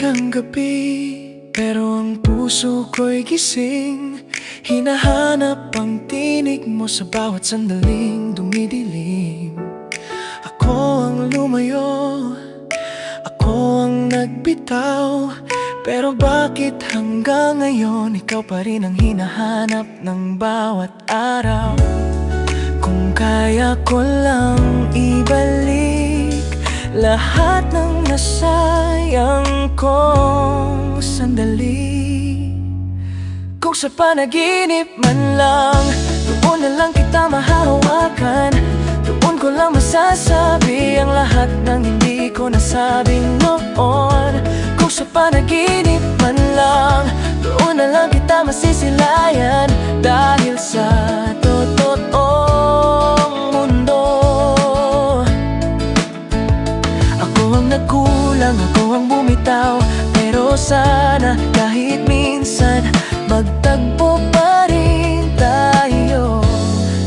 ng gabi, pero ang puso ko'y gising. Hinahanap ang tinig mo sa bawat sandaling dumidilim. Ako ang lumayo, ako ang nagbitaw, pero bakit hanggang ngayon ikaw pa rin ang hinahanap ng bawat araw? Kung kaya ko lang ibalik lahat ng nasayang kong sandali, kung sa panaginip man lang, doon na lang kita mahahawakan. Doon ko lang masasabi ang lahat ng hindi ko nasabing noon. Kung sa panaginip man lang, doon na lang kita masisilayan. Dahil sa totoong mundo, ako ang nagkulang, ako ang bumitaw, pero sana kahit minsan magtagpo pa rin tayo,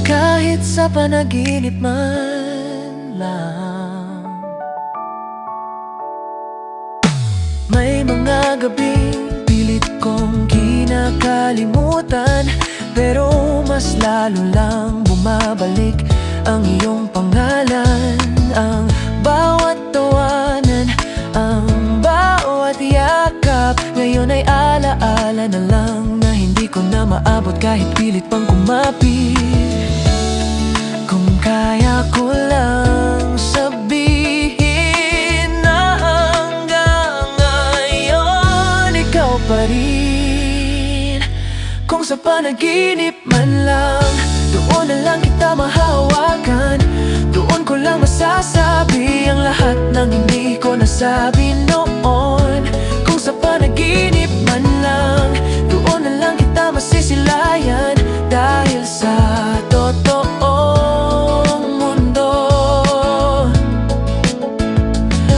kahit sa panaginip man lang. May mga gabing pilit kong kinakalimutan, pero mas lalo lang bumabalik ang iyong pangalan. Ang bawat tawanan, ang bawat yakap, ngayon ay alaala na lang na hindi ko na maabot kahit pilit pang kumapit. Kung kaya ko lang sabihin na hanggang ngayon ikaw pa rin. Kung sa panaginip man lang, doon na lang kita mahahawakan. Doon ko lang masasabi ang lahat ng hindi ko nasabi noon. Kung sa panaginip man lang, doon na lang kita masisilayan. Dahil sa totoong mundo,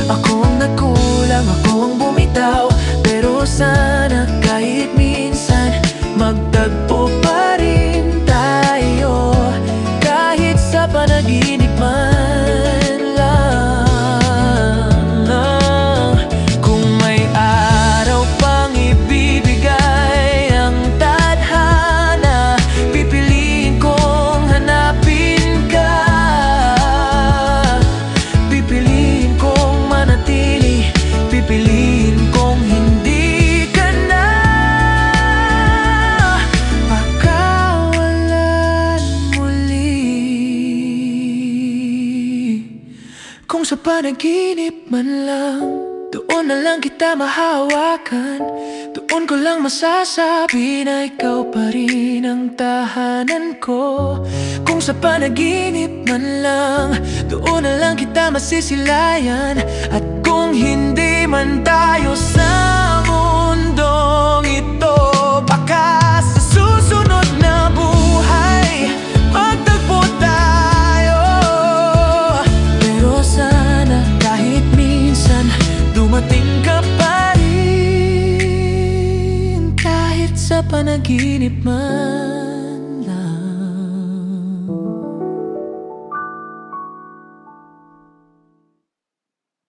ako ang nagkulang, ako ang bumitaw, pero sana kahit minsan magtagpo pa rin tayo, kahit sa panaginip man lang. Kung may araw pang ibibigay ang tadhana, pipiliin kong hanapin ka. Pipiliin kong manatili, pipiliin kong hindi ka na pakawalan muli. Kung sa panaginip man lang, doon na lang kita mahahawakan. Doon ko lang masasabi na ikaw pa rin ang tahanan ko. Kung sa panaginip man lang, doon na lang kita masisilayan. At kung hindi man tayo sa mundong ito, baka sa susunod na buhay magtagpo tayo. Pero sana kahit minsan dumating ka pa rin, kahit sa panaginip man.